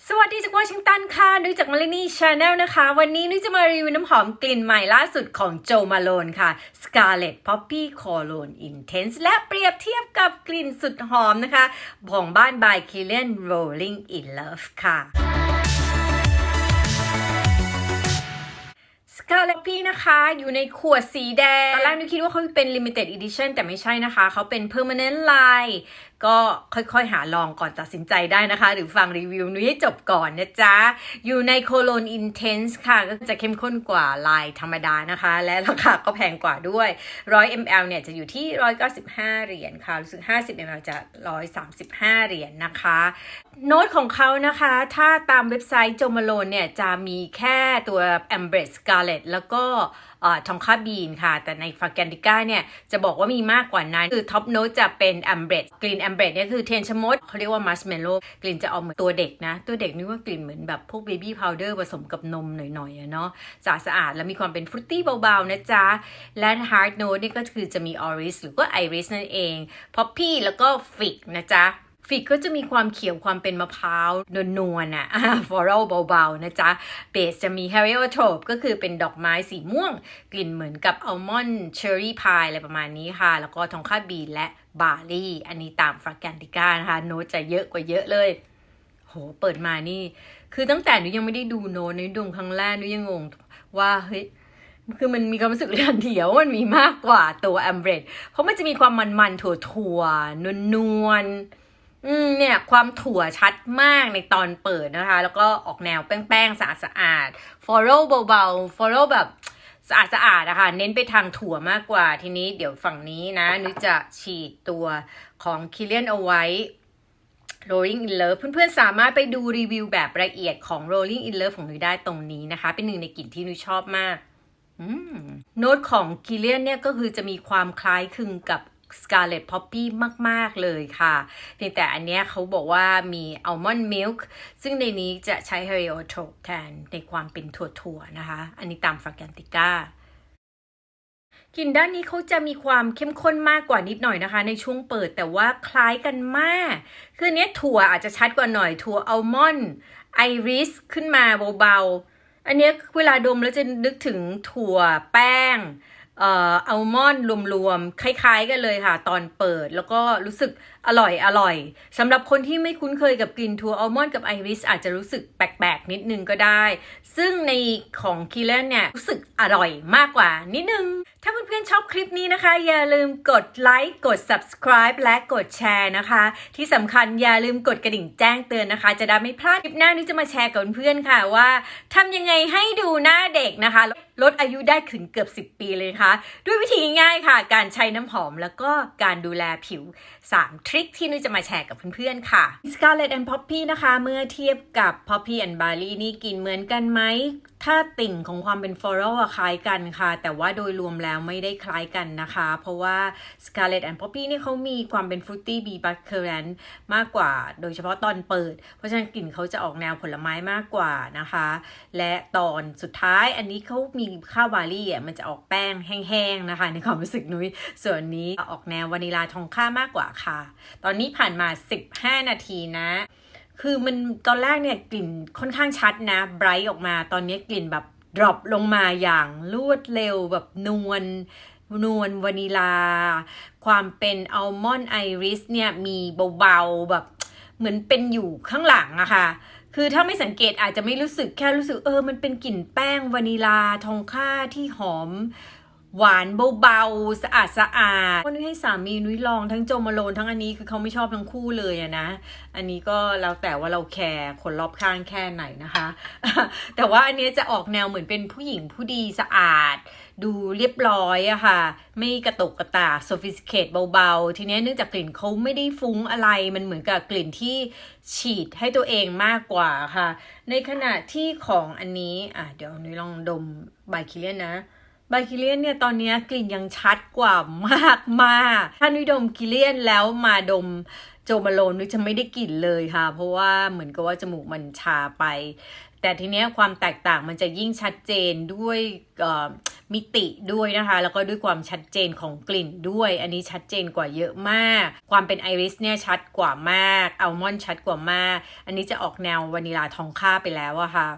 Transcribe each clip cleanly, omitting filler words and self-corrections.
สวัสดีจากวอชิงตันค่ะนุ้ยจากมารินีชาแนลนะคะวันนี้นุ้ยจะมารีวิวน้ำหอมกลิ่นใหม่ล่าสุดของโจมาโลนค่ะ Scarlet Poppy Cologne Intense และเปรียบเทียบกับกลิ่นสุดหอมนะคะของบ้าน by Kilian Rolling in Love ค่ะ Scarlet Poppy นะคะอยู่ในขวดสีแดงตอนแรกนุ้ยคิดว่าเขาเป็น Limited Edition แต่ไม่ใช่นะคะเขาเป็น Permanent Line ก็ค่อยๆหาลองก่อนตัดสินใจได้นะคะหรือฟังรีวิวนุ้ยให้จบก่อนนะจ๊ะอยู่ใน Cologne Intense ค่ะก็จะเข้มข้นกว่าลายธรรมดานะคะและราคาก็แพงกว่าด้วย100 ml เนี่ยจะอยู่ที่195 เหรียญค่ะรู้สึก50 ml จะ135 เหรียญนะคะโน้ตของเขานะคะถ้าตามเว็บไซต์โจมาโลนเนี่ยจะมีแค่ตัว Amber Scarlet แล้วก็ทองคาบีนค่ะแต่ในฟราแกนติก้าเนี่ยจะบอกว่ามีมากกว่านั้นคือท็อปโน้ตจะเป็นแอมเบรดกลิ่นแอมเบรดเนี่ยคือเทนชมดเขาเรียกว่ามัชเมลโล่กลิ่นจะออกเหมือนตัวเด็กนะตัวเด็กนี่ว่ากลิ่นเหมือนแบบพวกเบบี้พาวเดอร์ผสมกับนมหน่อยๆเนาะสะอาดแล้วมีความเป็นฟรุตตี้เบาๆนะจ๊ะและฮาร์ดโน้ตนี่ก็คือจะมีออริสหรือว่าไอริสนั่นเองพอปปี้แล้วก็ฟิกนะจ๊ะฟิกก็จะมีความเขียวความเป็นมะพร้าวนวลๆอ่ะฟลอรัลเบาๆนะจ๊ะเบสจะมีเฮริโอโทปก็คือเป็นดอกไม้สีม่วงกลิ่นเหมือนกับอัลมอนด์เชอร์รี่พายอะไรประมาณนี้ค่ะแล้วก็ทองคาบีนและบาร์รี่อันนี้ตามฟราแกนติก้านะคะโน้ตจะเยอะกว่าเยอะเลยโหเปิดมานี่คือตั้งแต่หนูยังไม่ได้ดูโน้ตในดูครั้งแรกหนูยังงงว่าเฮ้ยคือมันมีความรู้สึกทันทีว่ามันมีมากกว่าตัวแอมเบรดเพราะมันจะมีความมันๆถั่วๆนวลๆเนี่ยความถั่วชัดมากในตอนเปิดนะคะแล้วก็ออกแนวแป้งๆสะอาดๆฟลอรัลเบาๆฟลอรัลแบบสะอาดนะคะเน้นไปทางถั่วมากกว่าทีนี้เดี๋ยวฝั่งนี้นะนุ้ยจะฉีดตัวของ Kilian เอาไว้ Rolling in Love เพื่อนๆสามารถไปดูรีวิวแบบละเอียดของ Rolling in Love ของนุ้ยได้ตรงนี้นะคะเป็นหนึ่งในกลิ่นที่นุ้ยชอบมากโน้ตของ Kilian เนี่ยก็คือจะมีความคล้ายคลึงกับScarlet Poppy มากๆเลยค่ะเพียงแต่อันเนี้ยเขาบอกว่ามี Almond Milk ซึ่งในนี้จะใช้ Heliotrope แทนในความเป็นถั่วๆนะคะอันนี้ตามฟราแกนติก้ากลิ่นด้านนี้เขาจะมีความเข้มข้นมากกว่านิดหน่อยนะคะในช่วงเปิดแต่ว่าคล้ายกันมากคืออันนี้ถั่วอาจจะชัดกว่าหน่อยถั่วอัลมอนด์ไอริสขึ้นมาเบาๆอันนี้เวลาดมแล้วจะนึกถึงถั่วแป้งอัลมอนด์รวมๆคล้ายๆกันเลยค่ะตอนเปิดแล้วก็รู้สึกอร่อยสำหรับคนที่ไม่คุ้นเคยกับกลิ่นถั่วอัลมอนด์กับไอริสอาจจะรู้สึกแปลกๆนิดนึงก็ได้ซึ่งในของคีเลนเนี่ยรู้สึกอร่อยมากกว่านิดนึงถ้าเพื่อนๆชอบคลิปนี้นะคะอย่าลืมกดไลค์กด subscribe และกดแชร์นะคะที่สำคัญอย่าลืมกดกระดิ่งแจ้งเตือนนะคะจะได้ไม่พลาดคลิปหน้านี้จะมาแชร์กับเพื่อนๆค่ะว่าทำยังไงให้ดูหน้าเด็กนะคะลดอายุได้ถึงเกือบ10 ปีเลยค่ะด้วยวิธีง่ายๆค่ะการใช้น้ำหอมแล้วก็การดูแลผิว3 ทริคที่นุ้ยจะมาแชร์กับเพื่อนๆค่ะ Scarlet and Poppy นะคะเมื่อเทียบกับ Poppy and Barley นี่กลิ่นเหมือนกันไหมถ้าติ่งของความเป็น floral คล้ายกันค่ะแต่ว่าโดยรวมแล้วไม่ได้คล้ายกันนะคะเพราะว่า Scarlet and Poppy นี่เขามีความเป็น fruity bee blackcurrant มากกว่าโดยเฉพาะตอนเปิดเพราะฉะนั้นกลิ่นเขาจะออกแนวผลไม้มากกว่านะคะและตอนสุดท้ายอันนี้เขามีข้าวบารี่มันจะออกแป้งแห้งๆนะคะในความรู้สึกนุ้ยส่วนนี้ออกแนววานิลาทองค่ามากกว่าค่ะตอนนี้ผ่านมา15 นาทีนะคือมันตอนแรกเนี่ยกลิ่นค่อนข้างชัดนะไบรท์ออกมาตอนนี้กลิ่นแบบดรอปลงมาอย่างรวดเร็วแบบนวลวานิลาความเป็นอัลมอนด์ไอริสเนี่ยมีเบาๆแบบเหมือนเป็นอยู่ข้างหลังอะค่ะคือถ้าไม่สังเกตอาจจะไม่รู้สึกแค่รู้สึกมันเป็นกลิ่นแป้งวานิลาทองค่าที่หอมหวานเบาๆสะอาดวันนี้ให้สามีนุ้ยลองทั้งโจมาโลนทั้งอันนี้คือเขาไม่ชอบทั้งคู่เลยอะนะอันนี้ก็แล้วแต่ว่าเราแคร์คนรอบข้างแค่ไหนนะคะ แต่ว่าอันนี้จะออกแนวเหมือนเป็นผู้หญิงผู้ดีสะอาดดูเรียบร้อยอะค่ะไม่กระตกกระตาก sophisticate เบาๆทีนี้เนื่องจากกลิ่นเขาไม่ได้ฟุ้งอะไรมันเหมือนกับกลิ่นที่ฉีดให้ตัวเองมากกว่าค่ะในขณะที่ของอันนี้เดี๋ยวนุ้ยลองดม by Kilian นะ บายคิเลียนเนี่ยตอนนี้กลิ่นยังชัดกว่ามากถ้านุ้ยดมคิเลียนแล้วมาดมโจมาโลนนุ้ยจะไม่ได้กลิ่นเลยค่ะเพราะว่าเหมือนกับว่าจมูกมันชาไปแต่ทีเนี้ยความแตกต่างมันจะยิ่งชัดเจนด้วยมิติด้วยนะคะแล้วก็ด้วยความชัดเจนของกลิ่นด้วยอันนี้ชัดเจนกว่าเยอะมากความเป็นไอริสเนี่ยชัดกว่ามากอัลมอนด์ชัดกว่ามากอันนี้จะออกแนววานิลาทองคำไปแล้วอะค่ะ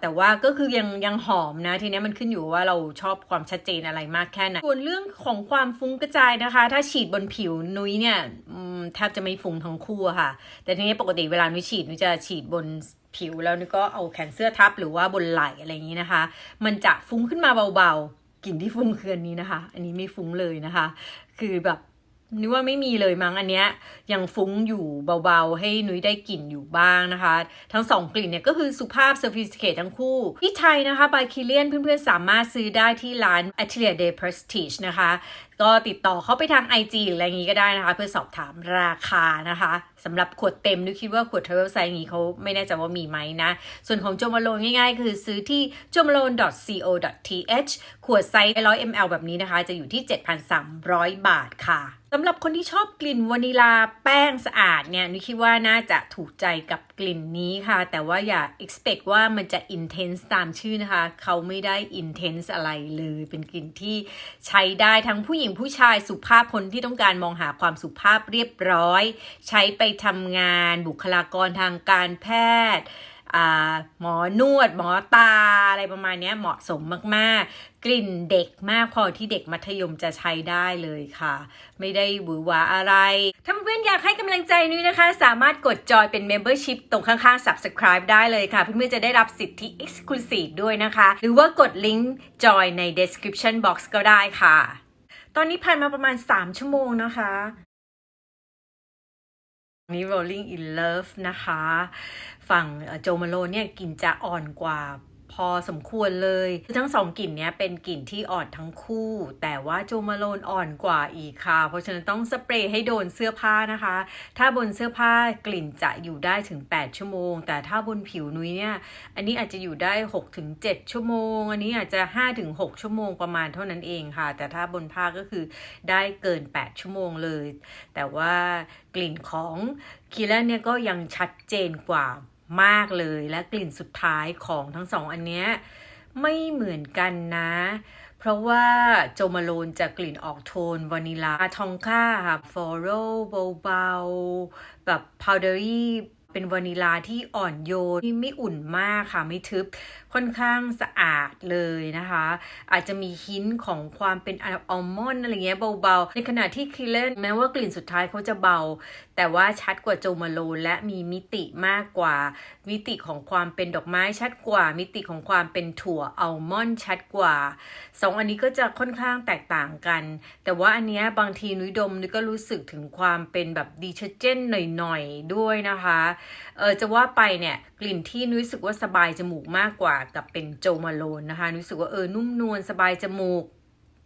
แต่ว่าก็คือยังหอมนะทีนี้มันขึ้นอยู่ว่าเราชอบความชัดเจนอะไรมากแค่ไหนส่วนเรื่องของความฟุ้งกระจายนะคะถ้าฉีดบนผิวนุ้ยเนี่ยแทบจะไม่ฟุ้งทั้งคู่ค่ะแต่ทีนี้ปกติเวลานุ้ยฉีดนุ้ยจะฉีดบนผิวแล้วนุ้ยก็เอาแขนเสื้อทับหรือว่าบนไหล่อะไรอย่างนี้นะคะมันจะฟุ้งขึ้นมาเบาๆกลิ่นที่ฟุ้งคืออันนี้นะคะอันนี้ไม่ฟุ้งเลยนะคะคือแบบนุ้ยว่าไม่มีเลยมั้งอันเนี้ยยังฟุ้งอยู่เบาๆให้นุ้ยได้กลิ่นอยู่บ้างนะคะทั้งสองกลิ่นเนี่ยก็คือสุภาพ sophisticated ทั้งคู่ที่ไทยนะคะby Kilian เพื่อนๆสามารถซื้อได้ที่ร้าน Atelier de Prestige นะคะก็ติดต่อเข้าไปทาง IG หรืออะไรอย่างนี้ก็ได้นะคะเพื่อสอบถามราคานะคะสำหรับขวดเต็มนุ้ยคิดว่าขวด travel size อย่างนี้เขาไม่แน่ใจว่ามีไหมนะส่วนของโจมาโลนง่ายๆคือซื้อที่ jomalone.co.th ขวดไซส์100 ml แบบนี้นะคะจะอยู่ที่ 7,300 บาทค่ะสำหรับคนที่ชอบกลิ่นวานิลาแป้งสะอาดเนี่ยนุ้ยคิดว่าน่าจะถูกใจกับกลิ่นนี้ค่ะแต่ว่าอย่า expect ว่ามันจะ intense ตามชื่อนะคะเขาไม่ได้ intense อะไรเลยเป็นกลิ่นที่ใช้ได้ทั้งผู้หญิงผู้ชายสุภาพคนที่ต้องการมองหาความสุภาพเรียบร้อยใช้ไปทำงานบุคลากรทางการแพทย์หมอนวดหมอตาอะไรประมาณนี้เหมาะสมมากๆกลิ่นเด็กมากพอที่เด็กมัธยมจะใช้ได้เลยค่ะไม่ได้หวือหวาอะไรถ้าเพื่อนๆอยากให้กำลังใจนุ้ยนะคะสามารถกดจอยเป็น membership ตรงข้างๆ subscribe ได้เลยค่ะเพื่อนๆจะได้รับสิทธิ exclusive ด้วยนะคะหรือว่ากดลิงก์จอยใน description box ก็ได้ค่ะตอนนี้ผ่านมาประมาณ3ชั่วโมงนะคะนี่ Rolling in Love นะคะฝั่งโจมาโลเนี่ยกลิ่นจะอ่อนกว่าพอสมควรเลยคือทั้งสองกลิ่นเนี้ยเป็นกลิ่นที่อ่อนทั้งคู่แต่ว่าโจมาโลนอ่อนกว่าอีกค่ะเพราะฉะนั้นต้องสเปรย์ให้โดนเสื้อผ้านะคะถ้าบนเสื้อผ้ากลิ่นจะอยู่ได้ถึง8ชั่วโมงแต่ถ้าบนผิวนุ้ยเนี่ยอันนี้อาจจะอยู่ได้6-7ชั่วโมงอันนี้อาจจะ5-6ชั่วโมงประมาณเท่านั้นเองค่ะแต่ถ้าบนผ้าก็คือได้เกิน8ชั่วโมงเลยแต่ว่ากลิ่นของคิลเลนเนี่ยก็ยังชัดเจนกว่ามากเลยและกลิ่นสุดท้ายของทั้งสองอันเนี้ยไม่เหมือนกันนะเพราะว่าโจมาโลนจะกลิ่นออกโทนวานิลาทองค่าค่ะฟลอโรเบาๆแบบพาวเดอรี่เป็นวานิลาที่อ่อนโยนที่ไม่อุ่นมากค่ะไม่ทึบค่อนข้างสะอาดเลยนะคะอาจจะมีหินของความเป็นอัลมอนด์อะไรเงี้ยเบาๆในขณะที่คิลเลนแม้ว่ากลิ่นสุดท้ายเขาจะเบาแต่ว่าชัดกว่าโจมาโลนและมีมิติมากกว่ามิติของความเป็นดอกไม้ชัดกว่ามิติของความเป็นถั่วอัลมอนด์ชัดกว่า2อันนี้ก็จะค่อนข้างแตกต่างกันแต่ว่าอันเนี้ยบางทีนุ้ยดมนุ้ยก็รู้สึกถึงความเป็นแบบดีเทอร์เจนต์หน่อยๆด้วยนะคะจะว่าไปเนี่ยกลิ่นที่นุ้ยรู้สึกว่าสบายจมูกมากกว่ากับเป็นโจมาโลนนะคะรู้สึกว่านุ่มนวลสบายจมูก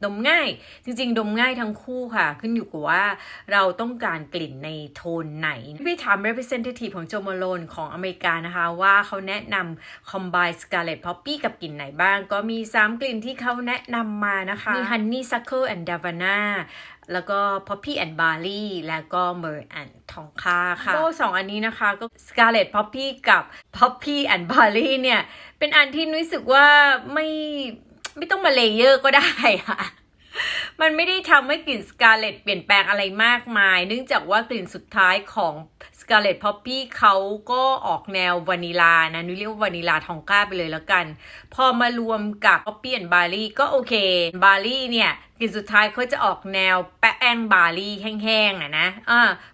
ดมง่ายจริงๆดมง่ายทั้งคู่ค่ะขึ้นอยู่กับว่าเราต้องการกลิ่นในโทนไหนไปถาม representative ของโจมาโลนของอเมริกานะคะว่าเขาแนะนำ combine scarlet poppy กับกลิ่นไหนบ้างก็มี3กลิ่นที่เขาแนะนำมานะคะมี honeysuckle and davana แล้วก็ poppy and barley แล้วก็ myrrh and tonka ค่ะก็2อันนี้นะคะก็ scarlet poppy กับ poppy and barley เนี่ยเป็นอันที่รู้สึกว่าไม่ต้องมาเลเยอร์ก็ได้ค่ะมันไม่ได้ทำให้กลิ่นสกาเลตเปลี่ยนแปลงอะไรมากมายเนื่องจากว่ากลิ่นสุดท้ายของสกาเลตพอปปี้เขาก็ออกแนววานิลานะนุ้ยเรียกว่าวานิลาทองก้าไปเลยแล้วกันพอมารวมกับป๊อปปี้แอนด์บาร์รี่ก็โอเคบาร์รี่เนี่ยกลิ่นสุดท้ายเขาจะออกแนวแป้งบาร์รี่แห้งๆนะ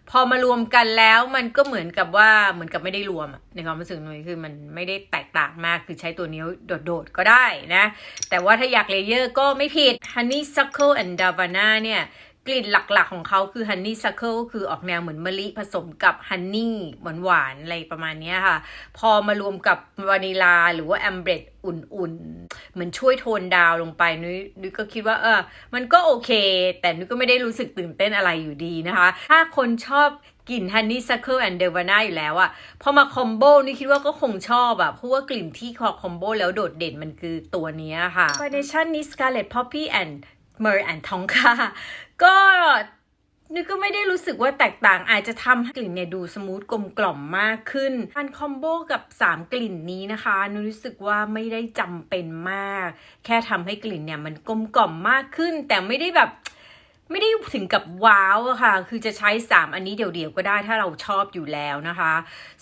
พอมารวมกันแล้วมันก็เหมือนกับไม่ได้รวมในความรู้สึกนุ้ยคือมันไม่ได้แตกต่างมากคือใช้ตัวนี้โดดๆก็ได้นะแต่ว่าถ้าอยากเลเยอร์ก็ไม่ผิด Honeysuckle and Davana เนี่ย กลิ่นหลักๆของเขาคือ Honeysuckle คือออกแนวเหมือนมะลิผสมกับฮันนี่หวานๆอะไรประมาณนี้ค่ะพอมารวมกับวานิลาหรือว่าแอมเบรดอุ่นๆเหมือนช่วยโทนดาวลงไปนุ้ยก็คิดว่ามันก็โอเคแต่นุ้ยก็ไม่ได้รู้สึกตื่นเต้นอะไรอยู่ดีนะคะถ้าคนชอบกลิ่น Honeysuckle and Delvana อยู่แล้วอะพอมาคอมโบนี่คิดว่าก็คงชอบอะเพราะว่ากลิ่นที่คอมโบแล้วโดดเด่นมันคือตัวนี้ค่ะ Foundation นี้ Scarlet Poppy and Myrrh and Tonka ก็นึกก็ไม่ได้รู้สึกว่าแตกต่างอาจจะทำให้กลิ่นเนี่ยดูสมูทกลมกล่อมมากขึ้นการคอมโบกับ3กลิ่นนี้นะคะนุรู้สึกว่าไม่ได้จำเป็นมากแค่ทำให้กลิ่นเนี่ยมันกลมกล่อมมากขึ้นแต่ไม่ได้ถึงกับว้าวอะค่ะคือจะใช้3อันนี้เดี่ยวๆก็ได้ถ้าเราชอบอยู่แล้วนะคะ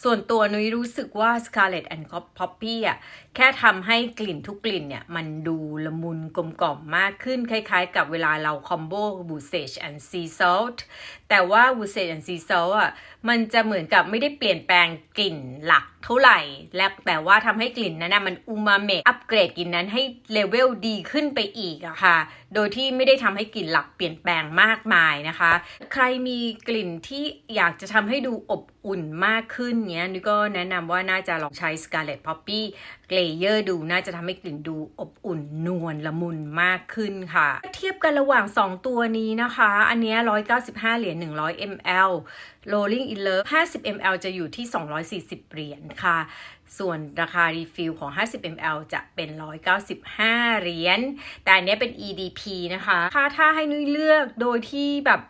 ส่วนตัวนุ้ยรู้สึกว่า Scarlet and Poppy อะแค่ทำให้กลิ่นทุกกลิ่นเนี่ยมันดูละมุนกลมกล่อมมากขึ้นคล้ายๆกับเวลาเราคอมโบ Boussage and Sea Salt แต่ว่า Boussage and Sea Salt อะมันจะเหมือนกับไม่ได้เปลี่ยนแปลงกลิ่นหลักเท่าไหร่และแต่ว่าทำให้กลิ่นนั้นนะมันอูมาเมะอัปเกรดกลิ่นนั้นให้เลเวลดีขึ้นไปอีกอะค่ะโดยที่ไม่ได้ทำให้กลิ่นหลักเปลี่ยนแปลงมากมายนะคะใครมีกลิ่นที่อยากจะทำให้ดูอบอุ่นมากขึ้นเนี้ยนี่ก็แนะนำว่าน่าจะลองใช้ Scarlet Poppy Layer ดูน่าจะทำให้กลิ่นดูอบอุ่นนวลละมุนมากขึ้นค่ะเทียบกันระหว่าง2ตัวนี้นะคะอันเนี้ย195เหรียญ100 ml Rolling in Love 50 ml จะอยู่ที่240เหรียญค่ะส่วนราคารีฟิลของ50 ml จะเป็น195เหรียญแต่อันนี้เป็น EDP นะคะถ้าให้นุ้ยเลือกโดยที่แบบ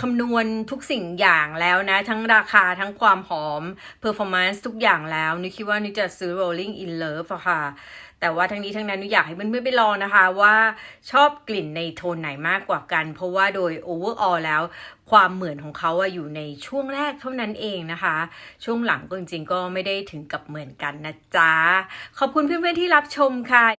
คำนวณทุกสิ่งอย่างแล้วนะทั้งราคาทั้งความหอม performance ทุกอย่างแล้วนุ้ยคิดว่านุ้ยจะซื้อ Rolling in Love อะค่ะแต่ว่าทั้งนี้ทั้งนั้นนุ้ยอยากให้เพื่อนๆไปลองนะคะว่าชอบกลิ่นในโทนไหนมากกว่ากันเพราะว่าโดย overall แล้วความเหมือนของเขาอยู่ในช่วงแรกเท่านั้นเองนะคะช่วงหลังก็จริงๆก็ไม่ได้ถึงกับเหมือนกันนะจ๊ะขอบคุณเพื่อนๆที่รับชมค่ะ